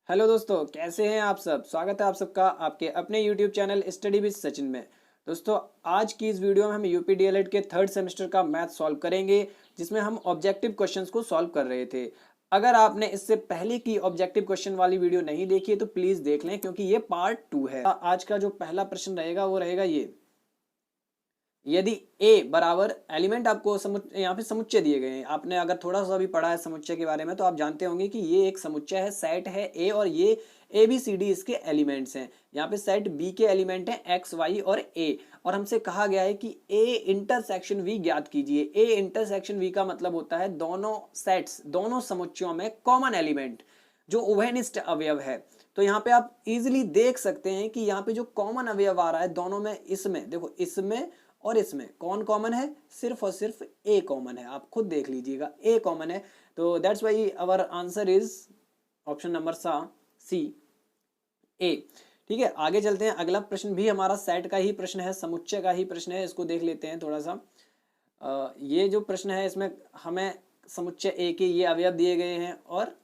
Hello दोस्तों, कैसे हैं आप सब। स्वागत है आप सबका आपके अपने YouTube channel study with Sachin में। दोस्तों, आज की इस वीडियो में हम यूपी डीएलएड के थर्ड सेमेस्टर का मैथ सॉल्व करेंगे, जिसमें हम ऑब्जेक्टिव क्वेश्चंस को सॉल्व कर रहे थे। अगर आपने इससे पहले की ऑब्जेक्टिव क्वेश्चन वाली वीडियो नहीं देखी है तो प्लीज देख लें, क्योंकि ये पार्ट 2 है। आज का जो पहला प्रश्न रहेगा वो रहेगा ये। यदि a बराबर एलिमेंट आपको यहाँ पे समुच्चय दिए गए हैं। आपने अगर थोड़ा सा भी पढ़ा है समुच्चय के बारे में तो आप जानते होंगे कि ये एक समुच्चय है, सेट है a, और ये ए बी सी डी इसके एलिमेंट्स हैं। यहाँ पे सेट b के एलिमेंट हैं x y और a, और हमसे कहा गया है कि a इंटरसेक्शन v ज्ञात कीजिए। a इंटरसेक्शन v का मतलब होता है दोनों सेट्स, दोनों समुच्चयों में कॉमन एलिमेंट जो उभयनिष्ठ अवयव है। तो यहाँ पे आप इजिली देख सकते हैं कि यहाँ पे जो कॉमन अवयव आ रहा है दोनों में, इसमें देखो, इसमें और इसमें कौन कॉमन है? सिर्फ और सिर्फ ए कॉमन है। आप खुद देख लीजिएगा, ए कॉमन है। तो that's why our answer is option number C, A. ठीक है, आगे चलते हैं। अगला प्रश्न भी हमारा सेट का ही प्रश्न है, समुच्चय का ही प्रश्न है। इसको देख लेते हैं थोड़ा सा। ये जो प्रश्न है इसमें हमें समुच्चय ए के ये अवयव दिए गए हैं और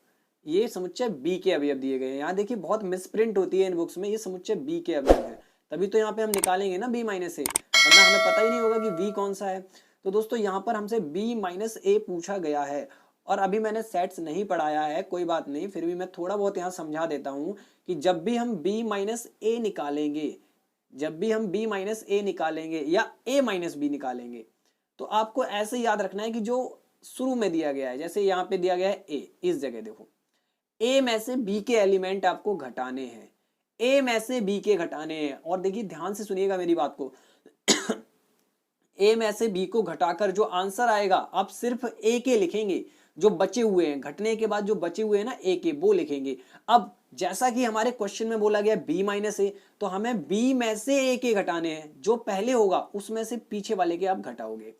ये समुच्चय बी के अवयव दिए गए हैं। यहाँ देखिए बहुत मिसप्रिंट होती है इन बुक्स में, ये समुच्चय बी के अवयव है, तभी तो यहाँ पे हम निकालेंगे ना बी माइनस ए, वरना हमें पता ही नहीं होगा कि v कौन सा है। तो दोस्तों यहाँ पर हमसे b माइनस ए पूछा गया है, और अभी मैंने सेट्स नहीं पढ़ाया है, कोई बात नहीं, फिर भी मैं थोड़ा बहुत यहाँ समझा देता हूँ कि जब भी हम b माइनस ए निकालेंगे, जब भी हम b माइनस ए निकालेंगे या a माइनस बी निकालेंगे, तो आपको ऐसे याद रखना है कि जो शुरू में दिया गया है, जैसे यहाँ पे दिया गया है a, इस जगह देखो a में से b के एलिमेंट आपको घटाने हैं, a में से b के घटाने हैं। और देखिए ध्यान से सुनिएगा मेरी बात को, ए में से बी को घटाकर जो आंसर आएगा आप सिर्फ ए के लिखेंगे, जो बचे हुए हैं घटने के बाद जो बचे हुए हैं ना ए के, वो लिखेंगे। अब जैसा कि हमारे क्वेश्चन में बोला गया बी माइनस ए, तो हमें बी में से ए के घटाने हैं, जो पहले होगा उसमें से पीछे वाले के आप घटाओगे,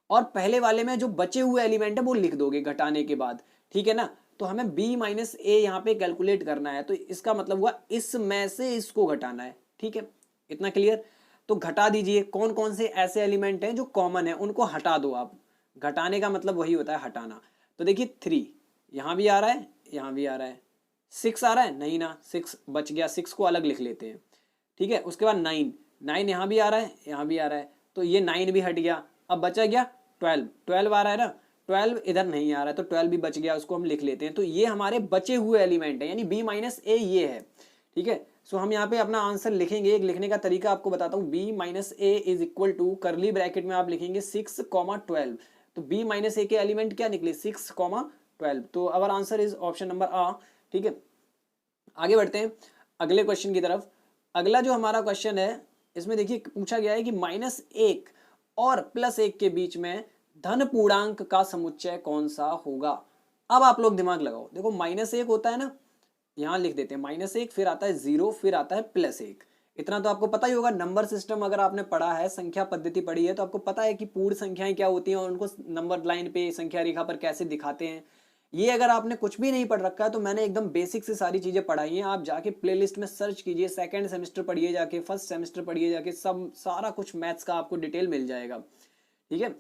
और पहले वाले में जो बचे हुए एलिमेंट है वो लिख दोगे घटाने के बाद। ठीक है ना, तो हमें b माइनस ए यहाँ पे कैलकुलेट करना है, तो इसका मतलब हुआ इसमें से इसको घटाना है। ठीक है, इतना क्लियर। तो घटा दीजिए, कौन कौन से ऐसे एलिमेंट हैं जो कॉमन है उनको हटा दो आप। घटाने का मतलब वही होता है, हटाना। तो देखिए 3 यहाँ भी आ रहा है, यहाँ भी आ रहा है। 6 आ रहा है, नहीं ना, 6 बच गया, 6 को अलग लिख लेते हैं। ठीक है, उसके बाद 9 यहाँ भी आ रहा है, यहाँ भी आ रहा है, तो ये 9 भी हट गया। अब बचा गया 12 आ रहा है ना, 12 इधर नहीं आ रहा है, तो 12 भी बच गया, उसको हम लिख लेते हैं। तो ये हमारे बचे हुए एलिमेंट है, यानी b माइनस ए ये है। ठीक है, सो हम यहाँ पे अपना आंसर लिखेंगे। एक लिखने का तरीका आपको बताता हूँ, b minus a is equal to, curly bracket में आप लिखेंगे 6,12। तो b माइनस ए के एलिमेंट क्या निकले? 6,12। तो our answer is option number आ। ठीक है, आगे बढ़ते हैं अगले क्वेश्चन की तरफ। अगला जो हमारा क्वेश्चन है, इसमें देखिए पूछा गया है कि -1 और +1 के बीच में धन पूर्णांक का समुच्चय कौन सा होगा। अब आप लोग दिमाग लगाओ, देखो -1 होता है ना, यहाँ लिख देते हैं -1, फिर आता है 0, फिर आता है +1। इतना तो आपको पता ही होगा, नंबर सिस्टम अगर आपने पढ़ा है, संख्या पद्धति पढ़ी है, तो आपको पता है कि पूर्ण संख्याएं क्या होती हैं और उनको नंबर लाइन पे, संख्या रेखा पर कैसे दिखाते हैं। ये अगर आपने कुछ भी नहीं पढ़ रखा है तो मैंने एकदम बेसिक से सारी चीजें पढ़ाई हैं। आप जाके प्लेलिस्ट में सर्च कीजिए, सेकंड सेमेस्टर पढ़िए जाके, फर्स्ट सेमेस्टर पढ़िए जाके, सब सारा कुछ मैथ्स का आपको डिटेल मिल जाएगा। ठीक है,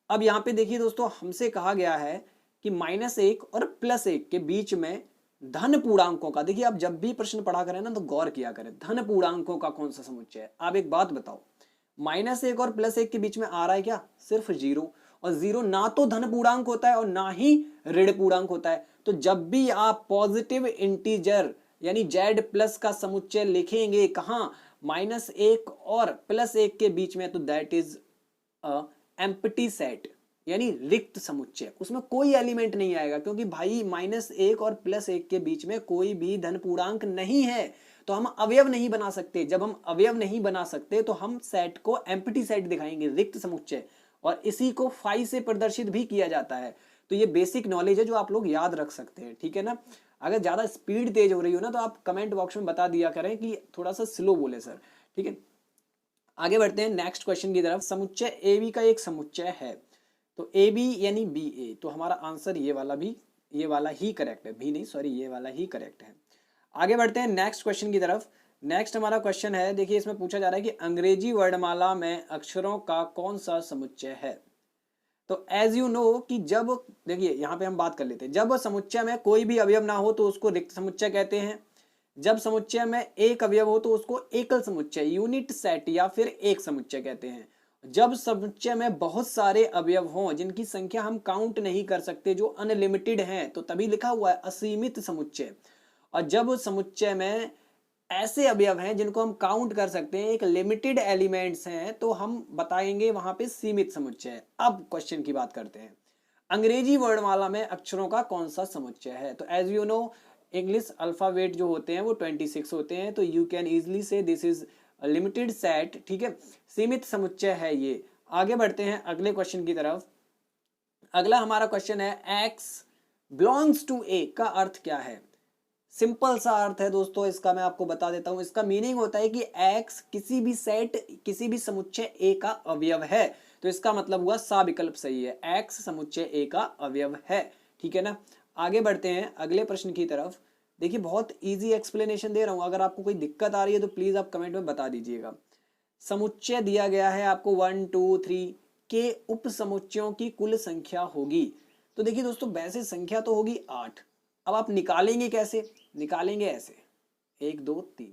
अब यहाँ पे देखिए दोस्तों, हमसे कहा गया है कि -1 और +1 के बीच में धन पूर्णांकों का, देखिए आप जब भी प्रश्न पढ़ा करें ना तो गौर किया करें, धन पूर्णांकों का कौन सा समुच्चय है। आप एक बात बताओ, -1 और +1 के बीच में आ रहा है क्या? सिर्फ 0, और 0 ना तो धन पूर्णांक होता है और ना ही ऋण पूर्णांक होता है। तो जब भी आप पॉजिटिव इंटीजर यानी z प्लस का समुच्चय लिखेंगे कहाँ? -1 और +1 के बीच में, तो दैट इज एम्प्टी सेट, यानी रिक्त समुच्चय। उसमें कोई एलिमेंट नहीं आएगा, क्योंकि भाई -1 और +1 के बीच में कोई भी धन पूर्णांक नहीं है, तो हम अवयव नहीं बना सकते। जब हम अवयव नहीं बना सकते तो हम सेट को एम्प्टी सेट दिखाएंगे, रिक्त समुच्चय, और इसी को फाई से प्रदर्शित भी किया जाता है। तो ये बेसिक नॉलेज है जो आप लोग याद रख सकते हैं। ठीक है ना, अगर ज्यादा स्पीड तेज हो रही हो ना तो आप कमेंट बॉक्स में बता दिया करें कि थोड़ा सा स्लो बोले सर। ठीक है, आगे बढ़ते हैं नेक्स्ट क्वेश्चन की तरफ। समुच्चय ए बी का एक समुच्चय है, तो ए बी यानी बी ए, तो हमारा आंसर ये वाला भी, ये वाला ही करेक्ट है, भी नहीं सॉरी, ये वाला ही करेक्ट है। आगे बढ़ते हैं नेक्स्ट क्वेश्चन की तरफ। नेक्स्ट हमारा क्वेश्चन है, देखिए इसमें पूछा जा रहा है कि अंग्रेजी वर्णमाला में अक्षरों का कौन सा समुच्चय है। तो एज यू नो कि जब, देखिए यहाँ पे हम बात कर लेते हैं, जब समुच्चय में कोई भी अवयव ना हो तो उसको रिक्त समुच्चय कहते हैं। जब समुच्चय में एक अवयव हो तो उसको एकल समुच्चय, यूनिट सेट या फिर एक समुच्चय कहते हैं। जब समुच्चय में बहुत सारे अवयव हों जिनकी संख्या हम काउंट नहीं कर सकते, जो अनलिमिटेड हैं, तो तभी लिखा हुआ है असीमित समुच्चय। और जब समुच्चय में ऐसे अवयव हैं जिनको हम काउंट कर सकते हैं, एक लिमिटेड एलिमेंट्स हैं, तो हम बताएंगे वहां पे सीमित समुच्चय। अब क्वेश्चन की बात करते हैं, अंग्रेजी वर्णमाला में अक्षरों का कौन सा समुच्चय है? तो as you know English alphabet जो होते हैं वो 26 होते हैं, तो यू कैन इजिली से दिस इज लिमिटेड सेट, ठीक है, सीमित समुच्चय है ये। आगे बढ़ते हैं अगले क्वेश्चन की तरफ। अगला हमारा क्वेश्चन है एक्स बिलोंग्स टू ए का अर्थ क्या है? सिंपल सा अर्थ है दोस्तों, इसका मैं आपको बता देता हूं। इसका मीनिंग होता है कि x किसी भी सेट, किसी भी समुच्चय A का अवयव है। तो इसका मतलब हुआ सा विकल्प सही है, x समुच्चय A का अवयव है, ठीक है ना। आगे बढ़ते हैं अगले प्रश्न की तरफ। देखिए बहुत इजी एक्सप्लेनेशन दे रहा हूं, अगर आपको कोई दिक्कत आ रही है तो प्लीज आप कमेंट में बता दीजिएगा। समुच्चय दिया गया है आपको 1 2 3 के उप समुच्चयों की कुल संख्या होगी। तो देखिए दोस्तों वैसे संख्या तो होगी 8। अब आप निकालेंगे कैसे? निकालेंगे ऐसे 1 2 3।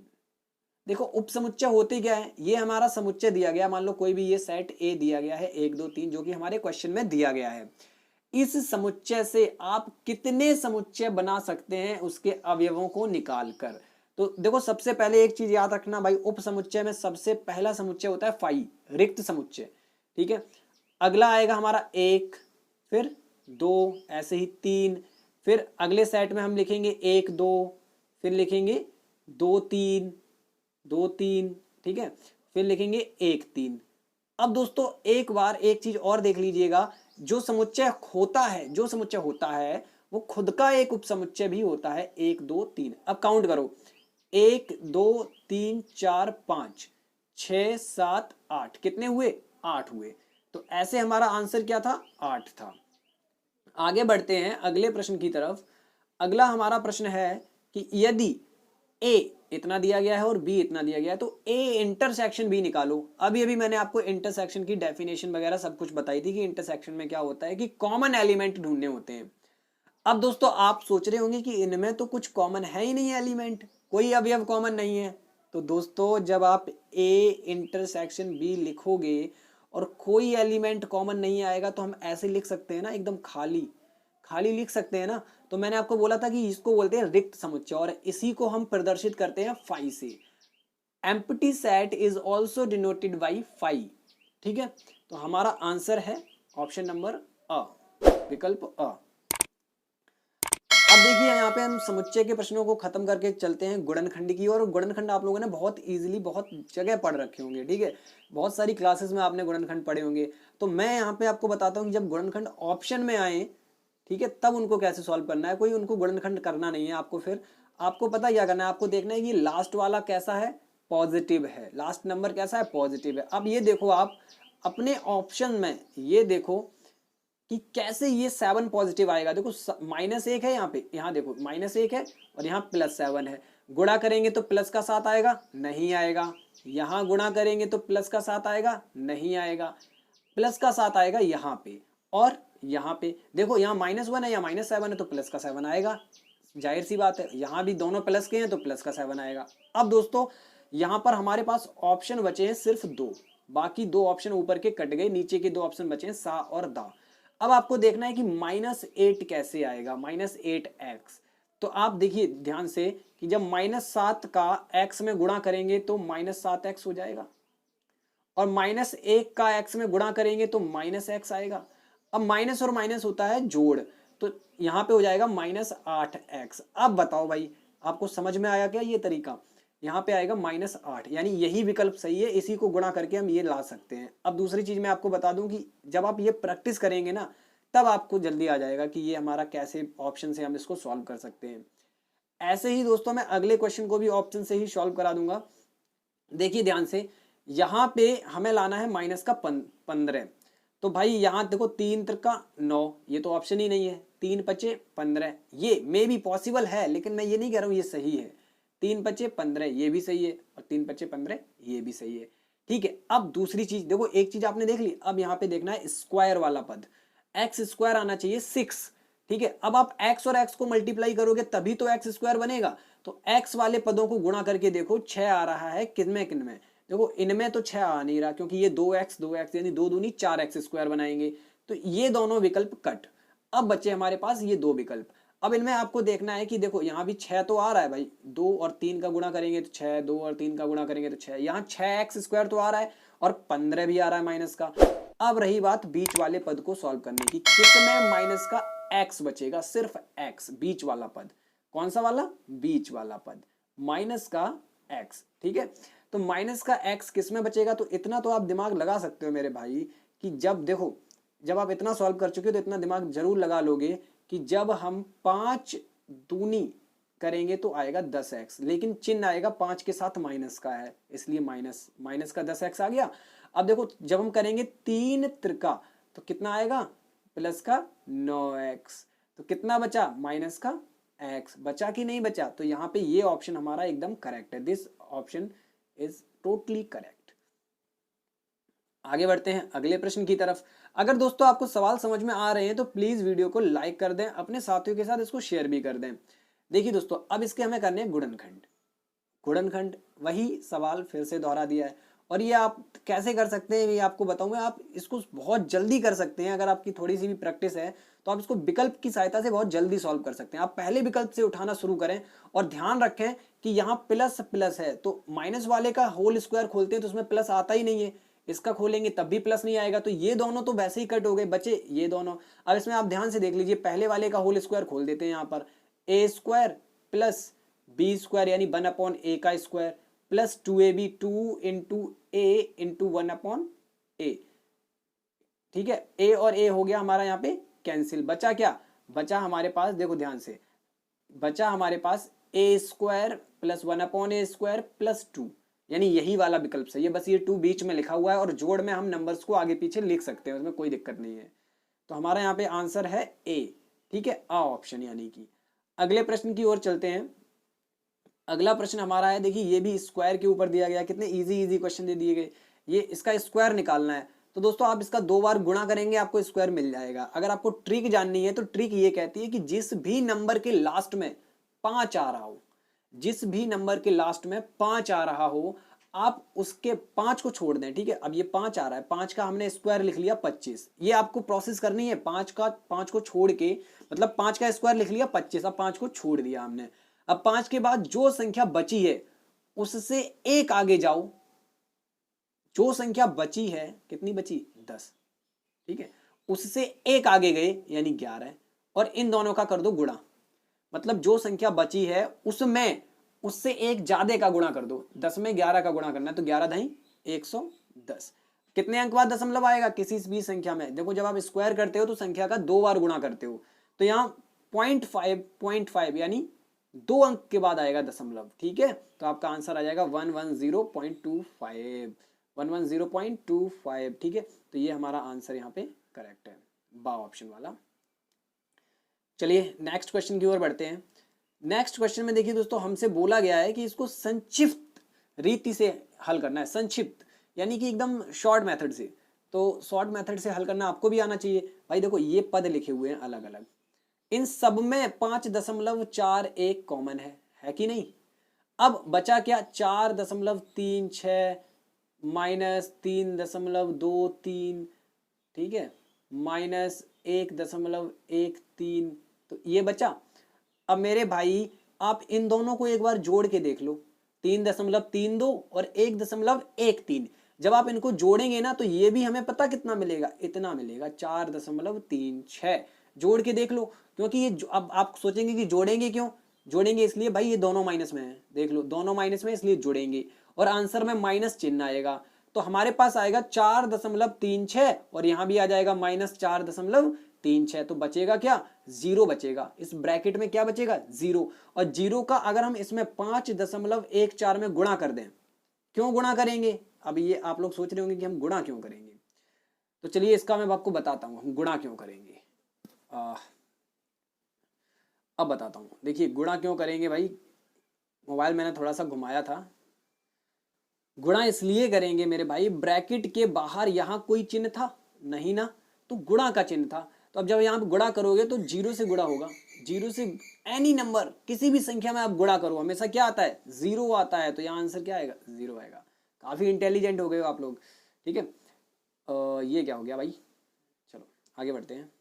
देखो उप समुच्चय होते क्या है, ये हमारा समुच्चय दिया गया, मान लो कोई भी ये सेट ए दिया गया है 1 2 3 जो कि हमारे क्वेश्चन में दिया गया है। इस समुच्चय से आप कितने समुच्चय बना सकते हैं उसके अवयवों को निकाल कर। तो देखो सबसे पहले एक चीज याद रखना भाई, उप समुच्चय में सबसे पहला समुच्चय होता है फाई, रिक्त समुच्चय, ठीक है। अगला आएगा हमारा 1, फिर 2, ऐसे ही 3, फिर अगले सेट में हम लिखेंगे 1 2, फिर लिखेंगे 2 3 2 3, ठीक है, फिर लिखेंगे 1 3। अब दोस्तों एक बार एक चीज और देख लीजिएगा, जो समुच्चय होता है, जो समुच्चय होता है वो खुद का एक उपसमुच्चय भी होता है, 1 2 3। अब काउंट करो, 1 2 3 4 5 6 7 8, कितने हुए? 8 हुए। तो ऐसे हमारा आंसर क्या था? 8 था। आगे बढ़ते हैं अगले प्रश्न की तरफ। अगला हमारा प्रश्न है कि यदि a इतना दिया गया है और b इतना दिया गया है तो a इंटरसेक्शन b निकालो। अभी अभी मैंने आपको इंटरसेक्शन की डेफिनेशन वगैरह सब कुछ बताई थी कि इंटरसेक्शन में क्या होता है कि कॉमन एलिमेंट ढूंढने होते हैं। अब दोस्तों आप सोच रहे होंगे कि इनमें तो कुछ कॉमन है ही नहीं, एलिमेंट कोई अवयव कॉमन नहीं है। तो दोस्तों जब आप a इंटरसेक्शन b लिखोगे और कोई एलिमेंट कॉमन नहीं आएगा तो हम ऐसे लिख सकते हैं ना, एकदम खाली खाली लिख सकते हैं ना। तो मैंने आपको बोला था कि इसको बोलते हैं रिक्त समुच्चय और इसी को हम प्रदर्शित करते हैं फाई से। Empty set is also denoted by phi, ठीक है। तो हमारा आंसर है ऑप्शन नंबर अ, विकल्प अ। अब देखिए यहाँ पे हम समुच्चय के प्रश्नों को खत्म करके चलते हैं गुणनखंड की ओर। गुणनखंड आप लोगों ने बहुत इजीली बहुत जगह पढ़ रखे होंगे, ठीक है, बहुत सारी क्लासेस में आपने गुणनखंड पढ़े होंगे। तो मैं यहाँ पे आपको बताता हूँ कि जब गुणनखंड ऑप्शन में आए, ठीक है, तब उनको कैसे सॉल्व करना है। कोई उनको गुणनखंड करना नहीं है आपको। फिर आपको पता क्या करना है, आपको देखना है कि लास्ट वाला कैसा है, पॉजिटिव है, लास्ट नंबर कैसा है, पॉजिटिव है। अब ये देखो आप अपने ऑप्शन में ये देखो कि कैसे ये 7 पॉजिटिव आएगा। देखो -1 है यहाँ पे, यहाँ देखो -1 है और यहाँ +7 है। गुणा करेंगे तो प्लस का 7 आएगा, नहीं आएगा। यहाँ गुणा करेंगे तो प्लस का 7 आएगा, नहीं आएगा। प्लस का 7 आएगा यहाँ पे और यहाँ पे। देखो यहाँ -1 है या -7 है तो प्लस का 7 आएगा, जाहिर सी बात है। यहाँ भी दोनों प्लस के हैं तो प्लस का 7 आएगा। अब दोस्तों यहाँ पर हमारे पास ऑप्शन बचे हैं सिर्फ 2, बाकी 2 ऑप्शन ऊपर के कट गए, नीचे के 2 ऑप्शन बचे हैं सा और दा। अब आपको देखना है कि -8 कैसे आएगा, -8x। तो आप देखिए ध्यान से कि जब -7 का x में गुणा करेंगे तो -7x हो जाएगा और -1 का x में गुणा करेंगे तो -x आएगा। अब माइनस और माइनस होता है जोड़, तो यहाँ पे हो जाएगा -8x। अब बताओ भाई आपको समझ में आया क्या ये तरीका? यहाँ पे आएगा -8, यानी यही विकल्प सही है, इसी को गुणा करके हम ये ला सकते हैं। अब दूसरी चीज मैं आपको बता दूं कि जब आप ये प्रैक्टिस करेंगे ना तब आपको जल्दी आ जाएगा कि ये हमारा कैसे ऑप्शन से हम इसको सॉल्व कर सकते हैं। ऐसे ही दोस्तों मैं अगले क्वेश्चन को भी ऑप्शन से ही सॉल्व करा दूंगा। देखिए ध्यान से, यहाँ पे हमें लाना है -15। तो भाई यहाँ देखो 3 त्रिका 9, ये तो ऑप्शन ही नहीं है। 3 पचे 15, ये मे भी पॉसिबल है लेकिन मैं ये नहीं कह रहा हूँ ये सही है। 3 पचे 15 ये भी सही है और 3 पचे 15 ये भी सही है, ठीक है। अब दूसरी चीज देखो, एक चीज आपने देख ली, अब यहाँ पे देखना है स्क्वायर वाला पद। एक्स स्क्वायर आना चाहिए 6। ठीक है, अब आप x और x को मल्टीप्लाई करोगे तभी तो एक्स स्क्वायर बनेगा। तो x वाले पदों को गुणा करके देखो 6 आ रहा है किनमें किनमें, देखो इनमें तो 6 आ नहीं रहा क्योंकि ये 2x यानी 2 दूनी 4x स्क्वायर बनाएंगे, तो ये दोनों विकल्प कट। अब बचे हमारे पास ये दो विकल्प। अब इनमें आपको देखना है कि देखो यहाँ भी 6 तो आ रहा है भाई, 2 और 3 का गुणा करेंगे तो 6, 2 और 3 का गुणा करेंगे तो 6, यहाँ 6x स्क्वायर तो आ रहा है और 15 भी आ रहा है माइनस का। अब रही बात बीच वाले पद को सॉल्व करने की, किसमें माइनस का x बचेगा, सिर्फ x, बीच वाला पद। कौन सा वाला, बीच वाला पद, माइनस का x। ठीक है, तो माइनस का x किस में बचेगा, तो इतना तो आप दिमाग लगा सकते हो मेरे भाई कि जब देखो, जब आप इतना सॉल्व कर चुके हो तो इतना दिमाग जरूर लगा लोगे कि जब हम 5 दूनी करेंगे तो आएगा 10x, लेकिन चिन्ह आएगा 5 के साथ माइनस का है, इसलिए माइनस का 10x आ गया। अब देखो जब हम करेंगे 3 त्रिका तो कितना आएगा, प्लस का 9x, तो कितना बचा, माइनस का x बचा कि नहीं बचा, तो यहाँ पे ये ऑप्शन हमारा एकदम करेक्ट है, this option is totally correct. आगे बढ़ते हैं अगले प्रश्न की तरफ। अगर दोस्तों आपको सवाल समझ में आ रहे हैं तो प्लीज वीडियो को लाइक कर दें, अपने साथियों के साथ इसको शेयर भी कर दें। देखिए दोस्तों, अब इसके हमें करने हैं गुणनखंड, वही सवाल फिर से दोहरा दिया है, और ये आप कैसे कर सकते हैं ये आपको बताऊंगा। आप इसको बहुत जल्दी कर सकते हैं, अगर आपकी थोड़ी सी भी प्रैक्टिस है तो आप इसको विकल्प की सहायता से बहुत जल्दी सॉल्व कर सकते हैं। आप पहले विकल्प से उठाना शुरू करें और ध्यान रखें कि यहाँ प्लस प्लस है, तो माइनस वाले का होल स्क्वायर खोलते हैं तो उसमें प्लस आता ही नहीं है, इसका खोलेंगे तब भी प्लस नहीं आएगा, तो ये दोनों तो वैसे ही कट हो गए, बचे ये दोनों। अब इसमें आप ध्यान से देख लीजिए, पहले वाले का होल स्क्वायर खोल देते हैं, यहाँ पर ए स्क्वायर प्लस बी स्क्वायर यानी 1/a का स्क्वायर प्लस 2ab 2 इंटू ए इंटू 1/a। ठीक है, a और a हो गया हमारा यहाँ पे कैंसिल, बचा क्या, बचा हमारे पास, देखो ध्यान से, बचा हमारे पास a square plus 1/a square plus 2, यानी यही वाला विकल्प सही है, बस ये 2 बीच में लिखा हुआ है और जोड़ में हम नंबर्स को आगे पीछे लिख सकते हैं, उसमें कोई दिक्कत नहीं है। तो हमारा यहाँ पे आंसर है ए। ठीक है, आ ऑप्शन यानी कि। अगले प्रश्न की ओर चलते हैं। अगला प्रश्न हमारा है, देखिए ये भी स्क्वायर के ऊपर दिया गया, कितने इजी क्वेश्चन दे दिए गए। ये इसका स्क्वायर निकालना है, तो दोस्तों आप इसका 2 बार गुणा करेंगे आपको स्क्वायर मिल जाएगा। अगर आपको ट्रिक जाननी है तो ट्रिक ये कहती है कि जिस भी नंबर के लास्ट में 5 आ रहा हो, जिस भी नंबर के लास्ट में 5 आ रहा हो, आप उसके 5 को छोड़ दें। ठीक है, अब ये 5 आ रहा है, 5 का हमने स्क्वायर लिख लिया 25, ये आपको प्रोसेस करनी है, 5 को छोड़ के, मतलब 5 का स्क्वायर लिख लिया 25, अब 5 को छोड़ दिया हमने। अब 5 के बाद जो संख्या बची है उससे एक आगे जाओ, जो संख्या बची है, कितनी बची, 10। ठीक है, उससे एक आगे गए यानी 11, और इन दोनों का कर दो गुणा, मतलब जो संख्या बची है उसमें उससे एक ज्यादा का गुणा कर दो, 10 में 11 का गुणा करना है, तो 11 दही 110। कितने अंक बाद दशमलव आएगा, किसी भी संख्या में, देखो जब आप स्क्वायर करते हो तो संख्या का 2 बार गुणा करते हो, तो यहाँ 0.5 यानी 2 अंक के बाद आएगा दशमलव। ठीक है, तो आपका आंसर आ जाएगा 110.25, 110.25। ठीक है, तो ये हमारा आंसर यहाँ पे करेक्ट है, बा ऑप्शन वाला। चलिए नेक्स्ट क्वेश्चन की ओर बढ़ते हैं। नेक्स्ट क्वेश्चन में देखिए दोस्तों, हमसे बोला गया है कि इसको संक्षिप्त रीति से हल करना है, संक्षिप्त यानी कि एकदम शॉर्ट मेथड से। तो शॉर्ट मेथड से हल करना आपको भी आना चाहिए भाई। देखो ये पद लिखे हुए हैं अलग अलग, इन सब में 5.41 कॉमन है कि नहीं। अब बचा क्या, 4.36 माइनस 3.23, ठीक है, माइनस 1.13, तो ये बचा। अब मेरे भाई आप इन दोनों को एक बार जोड़ के देख लो, 3.32 और 1.13, जब आप इनको जोड़ेंगे ना तो ये भी हमें पता कितना मिलेगा, इतना मिलेगा, 4.36। जोड़ के देख लो, क्योंकि ये अब आप सोचेंगे कि जोड़ेंगे क्यों, जोड़ेंगे इसलिए भाई ये दोनों माइनस में है, देख लो दोनों माइनस में, इसलिए जोड़ेंगे और आंसर में माइनस चिन्ह आएगा, तो हमारे पास आएगा 4.36 और यहां भी आ जाएगा माइनस 4.36, तो बचेगा क्या, 0 बचेगा। इस ब्रैकेट में क्या बचेगा, 0, और 0 का अगर हम इसमें 5.14 में गुणा कर दें, क्यों गुणा करेंगे, अब ये आप लोग सोच रहे होंगे कि हम गुणा क्यों करेंगे, तो चलिए इसका मैं आपको बताता हूं हम गुणा क्यों करेंगे। अब बताता हूं, देखिए गुणा क्यों करेंगे भाई, मोबाइल मैंने थोड़ा सा घुमाया था। गुणा इसलिए करेंगे मेरे भाई, ब्रैकेट के बाहर यहां कोई चिन्ह था नहीं ना, तो गुणा का चिन्ह था, तो अब जब यहाँ पे गुणा करोगे तो 0 से गुणा होगा, 0 से एनी नंबर किसी भी संख्या में आप गुणा करो हमेशा क्या आता है, 0 आता है। तो यहाँ आंसर क्या आएगा, 0 आएगा। काफी इंटेलिजेंट हो गए हो आप लोग, ठीक है। ये क्या हो गया भाई, चलो आगे बढ़ते हैं।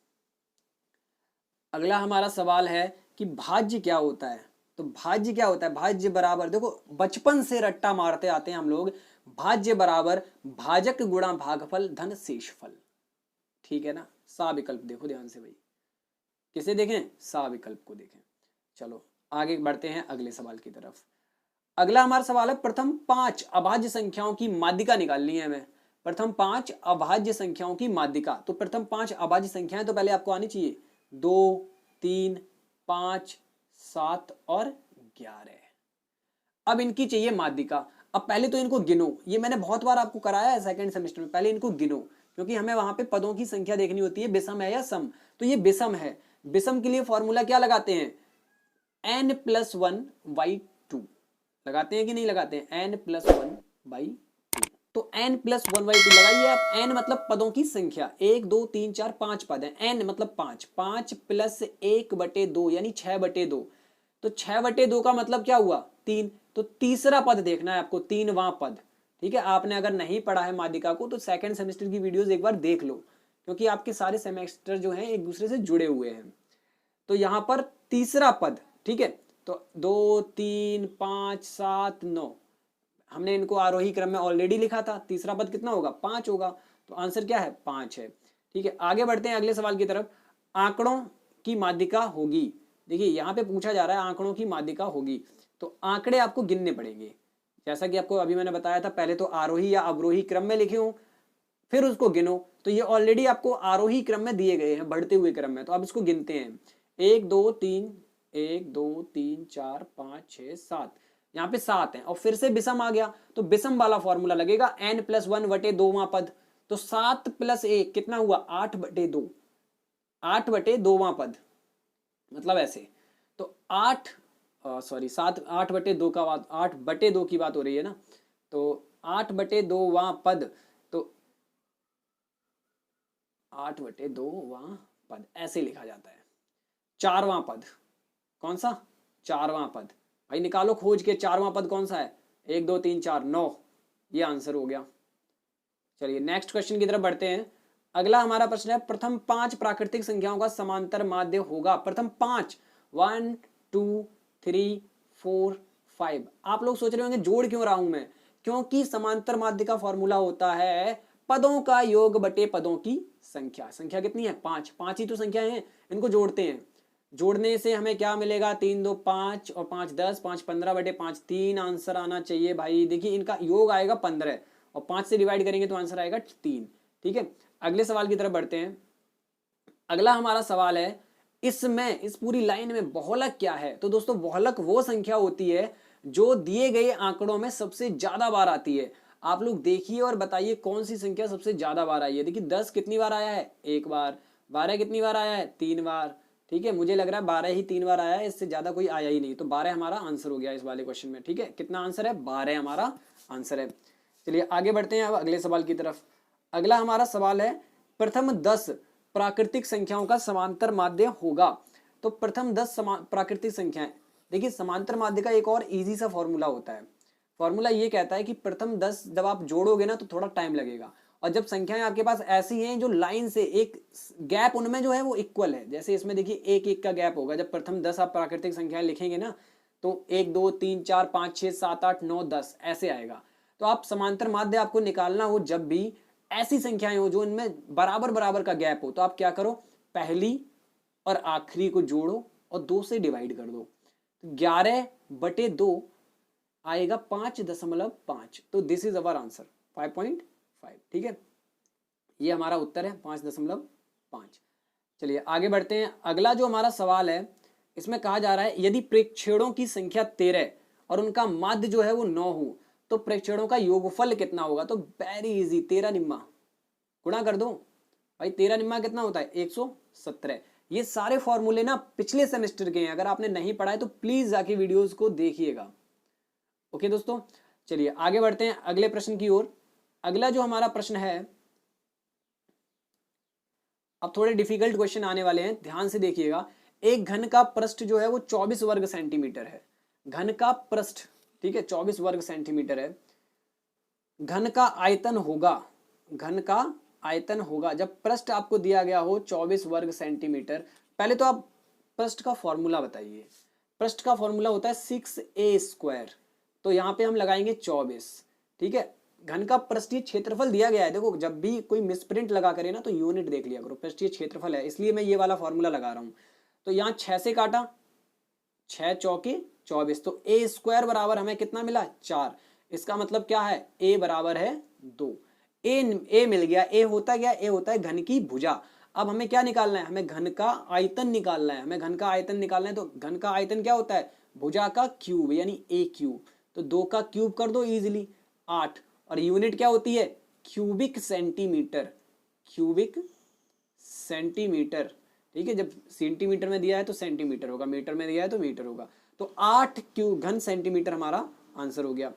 अगला हमारा सवाल है कि भाज्य क्या होता है। तो भाज्य क्या होता है, भाज्य बराबर, देखो बचपन से रट्टा मारते आते हैं हम लोग, भाज्य बराबर भाजक गुणा भागफल धन शेषफल, ठीक है ना। सा विकल्प देखो ध्यान से भाई, किसे देखें, सा विकल्प को देखें। चलो आगे बढ़ते हैं अगले सवाल की तरफ। अगला हमारा सवाल है प्रथम 5 अभाज्य संख्याओं की माध्यिका निकालनी है हमें। प्रथम 5 अभाज्य संख्याओं की माध्यिका, तो प्रथम 5 अभाज्य संख्याएं तो पहले आपको आनी चाहिए, 2, 3, 5, 7 और 11। अब इनकी चाहिए माध्यिका। अब पहले तो इनको गिनो, ये मैंने बहुत बार आपको कराया है सेकंड सेमेस्टर में, पहले इनको गिनो क्योंकि हमें वहां पे पदों की संख्या देखनी होती है, विषम है या सम। तो ये विषम है, विषम के लिए फॉर्मूला क्या लगाते हैं, n+1/2 लगाते हैं कि नहीं लगाते हैं, n+1/2। तो n+1/2 लगाइए आप। n मतलब पदों की संख्या, 1 2 3 4 5 पद है, n मतलब 5, 5 + 1/2 यानी 6/2। तो 6/2 का मतलब क्या हुआ, 3। तो तीसरा पद देखना है आपको, 3वां पद, ठीक है। आपने अगर नहीं पढ़ा है माध्यिका को तो सेकंड सेमेस्टर की वीडियोस एक बार देख लो, क्योंकि आपके सारे सेमेस्टर जो हैं एक दूसरे से जुड़े हुए हैं। तो यहां पर तीसरा पद, ठीक है। तो 2 3 5 7 9, हमने इनको आरोही क्रम में ऑलरेडी लिखा था, तीसरा पद कितना होगा, 5 होगा। तो आंसर क्या है, 5 है, ठीक है। आगे बढ़ते हैं अगले सवाल की तरफ। आंकड़ों की माध्यिका होगी, देखिए यहाँ पे पूछा जा रहा है आंकड़ों की माध्यिका होगी, तो आंकड़े आपको गिनने पड़ेंगे। जैसा कि आपको अभी मैंने बताया था, पहले तो आरोही या अवरोही क्रम में लिखे हो, फिर उसको गिनो। तो ये ऑलरेडी आपको आरोही क्रम में दिए गए हैं, बढ़ते हुए क्रम में, तो आप इसको गिनते हैं। 1 2 3 1 2 3 4 5 6 7, यहाँ पे 7 है और फिर से विषम आ गया, तो विषम वाला फॉर्मूला लगेगा, n+1/2वां पद। तो 7 + 1 कितना हुआ, 8/2, 8/2वां पद, मतलब ऐसे। तो 8/2 का बात, 8/2 की बात हो रही है ना, तो 8/2वां पद, तो 8/2वां पद ऐसे लिखा जाता है। 4वां पद कौन सा, 4वां पद, भाई निकालो खोज के, 4वां पद कौन सा है, 1 2 3 4 9, ये आंसर हो गया। चलिए नेक्स्ट क्वेश्चन की तरफ बढ़ते हैं। अगला हमारा प्रश्न है प्रथम 5 प्राकृतिक संख्याओं का समांतर माध्य होगा। प्रथम 5, 1 2 3 4 5। आप लोग सोच रहे होंगे जोड़ क्यों रहा हूं मैं, क्योंकि समांतर माध्य का फॉर्मूला होता है पदों का योग बटे पदों की संख्या। संख्या कितनी है, 5, 5 ही तो संख्या है, इनको जोड़ते हैं। जोड़ने से हमें क्या मिलेगा, 3 2 5 और 5 10, 5 15/5, 3 आंसर आना चाहिए भाई। देखिए इनका योग आएगा 15 और 5 से डिवाइड करेंगे तो आंसर आएगा 3, ठीक है। अगले सवाल की तरफ बढ़ते हैं। अगला हमारा सवाल है इसमें, इस पूरी लाइन में बहुलक क्या है। तो दोस्तों बहुलक वो संख्या होती है जो दिए गए आंकड़ों में सबसे ज्यादा बार आती है। आप लोग देखिए और बताइए कौन सी संख्या सबसे ज्यादा बार आई है। देखिए 10 कितनी बार आया है, 1 बार। 12 कितनी बार आया है, 3 बार, ठीक है। मुझे लग रहा है 12 ही 3 बार आया है, इससे ज्यादा कोई आया ही नहीं। तो 12 हमारा आंसर हो गया इस वाले क्वेश्चन में, ठीक है। कितना आंसर है, 12 हमारा आंसर है। चलिए आगे बढ़ते हैं अब अगले सवाल की तरफ। अगला हमारा सवाल है प्रथम 10 प्राकृतिक संख्याओं का समांतर माध्य होगा। तो प्रथम 10 प्राकृतिक संख्याएं, देखिए समांतर माध्य का एक और इजी सा फॉर्मूला होता है। फॉर्मूला ये कहता है कि प्रथम 10 जब आप जोड़ोगे ना तो थोड़ा टाइम लगेगा, और जब संख्याएं आपके पास ऐसी हैं जो लाइन से एक गैप उनमें जो है वो इक्वल है, जैसे इसमें देखिए 1 1 का गैप होगा। जब प्रथम 10 आप प्राकृतिक संख्याएं लिखेंगे ना तो 1 2 3 4 5 6 7 8 9 10 ऐसे आएगा। तो आप समांतर माध्य आपको निकालना हो जब भी ऐसी संख्याएं हो जो इनमें बराबर बराबर का गैप हो, तो आप क्या करो, पहली और आखिरी को जोड़ो और 2 से डिवाइड कर दो। 11/2 आएगा 5.5। तो दिस इज अवर आंसर 5.5, ठीक है। ये हमारा उत्तर है 5.5। चलिए आगे बढ़ते हैं। अगला जो हमारा सवाल है इसमें कहा जा रहा है यदि प्रेक्षणों की संख्या 13 और उनका माध्य जो है वो 9 हो तो प्रेक्षणों का योगफल कितना होगा। तो वेरी इजी, 13 निम्मा गुणा कर दो भाई। 13 निम्मा कितना होता है, 117। ये सारे फॉर्मूले ना पिछले सेमेस्टर के हैं, अगर आपने नहीं पढ़ा है तो प्लीज जाके वीडियोस को देखिएगा। ओके दोस्तों, चलिए आगे बढ़ते हैं अगले प्रश्न की ओर। अगला जो हमारा प्रश्न है अब थोड़े डिफिकल्ट क्वेश्चन आने वाले हैं, ध्यान से देखिएगा। एक घन का पृष्ठ जो है वो 24 वर्ग सेंटीमीटर है। घन का पृष्ठ, ठीक है, 24 वर्ग सेंटीमीटर है। घन का आयतन होगा, घन का आयतन होगा, जब पृष्ठ आपको दिया गया हो 24 वर्ग सेंटीमीटर। पहले तो आप पृष्ठ का फॉर्मूला बताइए। पृष्ठ का फॉर्मूला होता है 6a²। तो यहाँ पे हम लगाएंगे 24, ठीक है। घन का पृष्ठीय क्षेत्रफल दिया गया है, देखो जब भी कोई मिसप्रिंट लगा करे ना तो यूनिट देख लिया करो, पृष्ठीय क्षेत्रफल है, इसलिए मैं ये वाला फॉर्मूला लगा रहा हूं। तो यहाँ 6 से काटा, 6 चौके 24, तो a² बराबर हमें कितना मिला, 4। इसका मतलब क्या है, a बराबर है 2। ए मिल गया। ए होता क्या, ए होता है घन की भुजा। अब हमें क्या निकालना है, हमें घन का आयतन निकालना है। हमें घन का आयतन निकालना है, तो घन का आयतन क्या होता है, भुजा का क्यूब यानी a³। तो 2 का क्यूब कर दो इजीली, 8। और यूनिट क्या होती है, क्यूबिक सेंटीमीटर, क्यूबिक सेंटीमीटर, ठीक है। जब सेंटीमीटर में दिया है तो सेंटीमीटर होगा, मीटर में दिया है तो मीटर होगा। तो 8 क्यूब घन सेंटीमीटर हमारा आंसर हो गया।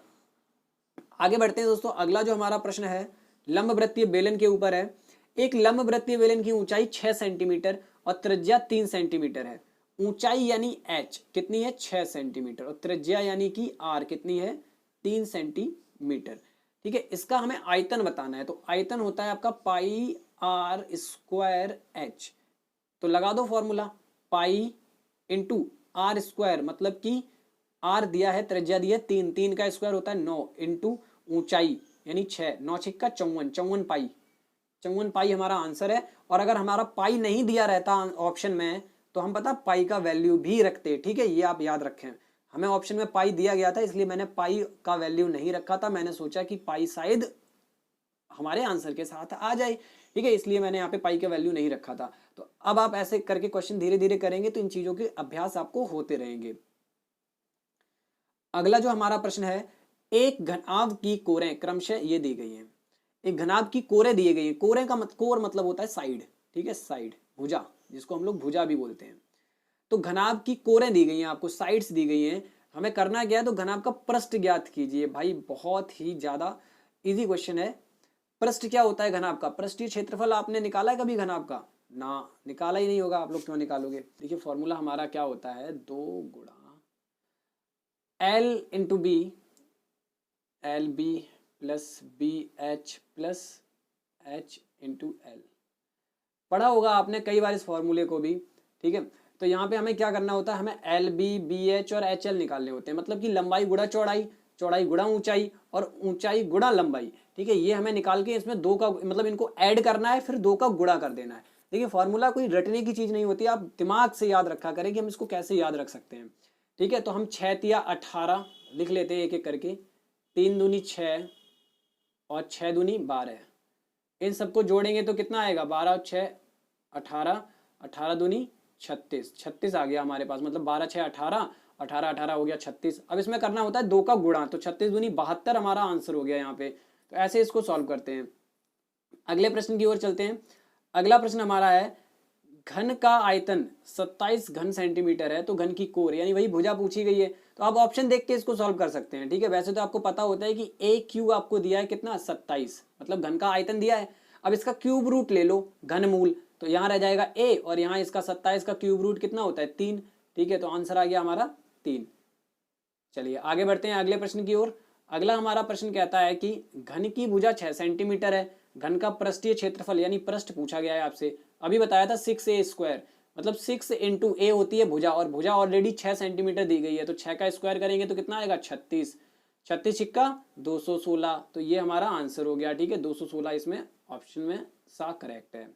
आगे बढ़ते हैं दोस्तों। अगला जो हमारा प्रश्न है लंबवृत्तीय बेलन के ऊपर है। एक लंबवृत्तीय बेलन की ऊंचाई 6 सेंटीमीटर और त्रिज्या 3 सेंटीमीटर है। ऊंचाई यानी h कितनी है, 6 सेंटीमीटर, और त्रिज्या यानी कि r कितनी है, 3 सेंटीमीटर, ठीक है। इसका हमें आयतन बताना है। तो आयतन होता है आपका पाई r² h। तो लगा दो फॉर्मूला, पाई इंटू r², मतलब कि r दिया है, त्रिज्या दी है 3, 3 का स्क्वायर होता है 9, इंटू ऊंचाई यानी 6, 9 6 54, 54 पाई, 54 पाई हमारा आंसर है। और अगर हमारा पाई नहीं दिया रहता ऑप्शन में तो हम पता पाई का वैल्यू भी रखते, ठीक है, ये आप याद रखें। हमें ऑप्शन में पाई दिया गया था इसलिए मैंने पाई का वैल्यू नहीं रखा था। मैंने सोचा कि पाई शायद हमारे आंसर के साथ आ जाए, ठीक है, इसलिए मैंने यहाँ पे पाई का वैल्यू नहीं रखा था। तो अब आप ऐसे करके क्वेश्चन धीरे धीरे करेंगे तो इन चीजों के अभ्यास आपको होते रहेंगे। अगला जो हमारा प्रश्न है, एक घनाभ की कोरें क्रमशः ये दी गई हैं। एक घनाभ की कोरें दी गई है। कोरें का कोर मतलब होता है साइड, ठीक है, साइड, भुजा, जिसको हम लोग भुजा भी बोलते हैं। तो घनाभ की कोरें दी गई हैं आपको, साइड्स दी गई हैं। हमें करना क्या है, तो घनाभ का पृष्ठ ज्ञात कीजिए। भाई बहुत ही ज्यादा इजी क्वेश्चन है। पृष्ठ क्या होता है घनाभ का, पृष्ठीय क्षेत्रफल आपने निकाला है कभी घनाभ का, ना निकाला ही नहीं होगा, आप लोग क्यों निकालोगे। देखिए फॉर्मूला हमारा क्या होता है, 2 गुणा L into b, l b plus b h plus h into l. पढ़ा होगा आपने कई बार इस फॉर्मूले को भी, ठीक है। तो यहाँ पे हमें क्या करना होता है, हमें एल बी बी एच और एच एल निकालने होते हैं। मतलब कि लंबाई गुणा चौड़ाई, चौड़ाई गुणा ऊंचाई, और ऊंचाई गुणा लंबाई, ठीक है। ये हमें निकाल के इसमें 2 का मतलब इनको ऐड करना है, फिर 2 का गुणा कर देना है। देखिए फॉर्मूला कोई रटने की चीज नहीं होती, आप दिमाग से याद रखा करें कि हम इसको कैसे याद रख सकते हैं, ठीक है। तो हम 6 तिया 18 लिख लेते हैं एक एक करके। 3 दूनी 6 और 6 दूनी 12, इन सबको जोड़ेंगे तो कितना आएगा, 12 और 6 18, 18 दूनी 36, 36 आ गया हमारे पास। मतलब 12 6 18, 18 18 हो गया 36। अब इसमें करना होता है 2 का गुणा, तो 36 दूनी 72 हमारा आंसर हो गया यहाँ पे। तो ऐसे इसको सॉल्व करते हैं। अगले प्रश्न की ओर चलते हैं। अगला प्रश्न हमारा है, घन का आयतन 27 घन सेंटीमीटर है, तो घन की कोर यानी वही भुजा पूछी गई है। तो आप ऑप्शन देख के इसको सॉल्व कर सकते हैं, ठीक है। वैसे तो आपको पता होता है कि a³ आपको दिया है कितना, 27, मतलब घन का आयतन दिया है। अब इसका क्यूब रूट ले लो, घन मूल, तो यहाँ रह जाएगा a, और यहाँ इसका 27 का क्यूब रूट कितना होता है, 3, ठीक है। तो आंसर आ गया हमारा 3। चलिए आगे बढ़ते हैं अगले प्रश्न की ओर। अगला हमारा प्रश्न कहता है कि घन की भुजा 6 सेंटीमीटर है, घन का पृष्ठीय क्षेत्रफल यानी पृष्ठ पूछा गया है आपसे। अभी बताया था 6a², मतलब 6 इंटू ए होती है भुजा, और भुजा ऑलरेडी 6 सेंटीमीटर दी गई है। तो 6 का स्क्वायर करेंगे तो कितना आएगा, 36, 36 छिक्का 216। तो ये हमारा आंसर हो गया, ठीक है, 216 इसमें ऑप्शन में सा करेक्ट है।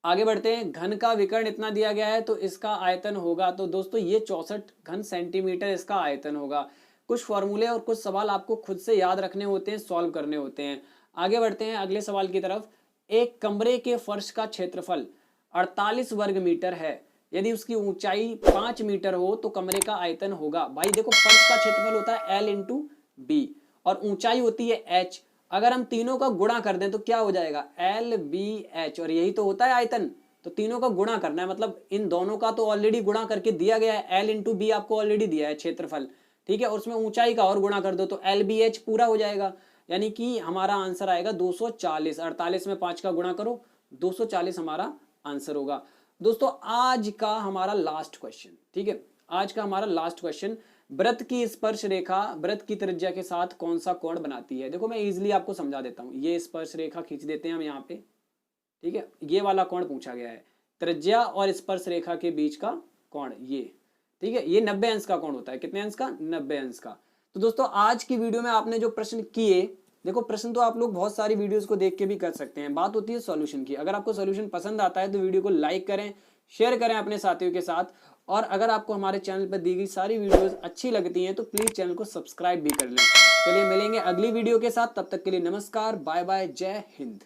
आगे बढ़ते हैं। घन का विकर्ण इतना दिया गया है तो इसका आयतन होगा, तो दोस्तों ये 64 घन सेंटीमीटर इसका आयतन होगा। कुछ फॉर्मूले और कुछ सवाल आपको खुद से याद रखने होते हैं, सॉल्व करने होते हैं। आगे बढ़ते हैं अगले सवाल की तरफ। एक कमरे के फर्श का क्षेत्रफल 48 वर्ग मीटर है, यदि उसकी ऊंचाई 5 मीटर हो तो कमरे का आयतन होगा। भाई देखो फर्श का क्षेत्रफल होता है L इंटू बी, और ऊंचाई होती है H। अगर हम तीनों का गुणा कर दें तो क्या हो जाएगा, L B H, और यही तो होता है आयतन। तो तीनों का गुणा करना है, मतलब इन दोनों का तो ऑलरेडी गुणा करके दिया गया है। L इंटू बी आपको ऑलरेडी दिया है क्षेत्रफल, ठीक है, और उसमें ऊंचाई का और गुणा कर दो तो LBH पूरा हो जाएगा। यानी कि हमारा आंसर आएगा 240। 48 में 5 का गुणा करो 240 हमारा आंसर होगा। दोस्तों आज का हमारा लास्ट क्वेश्चन, ठीक है, आज का हमारा लास्ट क्वेश्चन, वृत्त की स्पर्श रेखा वृत्त की त्रिज्या के साथ कौन सा कोण बनाती है। देखो मैं इजीली आपको समझा देता हूं, ये स्पर्श रेखा खींच देते हैं हम यहाँ पे, ठीक है, ये वाला कोण पूछा गया है, त्रिज्या और स्पर्श रेखा के बीच का कोण ये, ठीक है, ये 90 अंश का कोण होता है। कितने अंश का? 90 अंश का। तो दोस्तों आज की वीडियो में आपने जो प्रश्न किए, देखो प्रश्न तो आप लोग बहुत सारी वीडियोस को देख के भी कर सकते हैं, बात होती है सॉल्यूशन की। अगर आपको सॉल्यूशन पसंद आता है तो वीडियो को लाइक करें, शेयर करें अपने साथियों के साथ, और अगर आपको हमारे चैनल पर दी गई सारी वीडियोस अच्छी लगती हैं तो प्लीज चैनल को सब्सक्राइब भी कर लें। चलिए मिलेंगे अगली वीडियो के साथ, तब तक के लिए नमस्कार, बाय बाय, जय हिंद।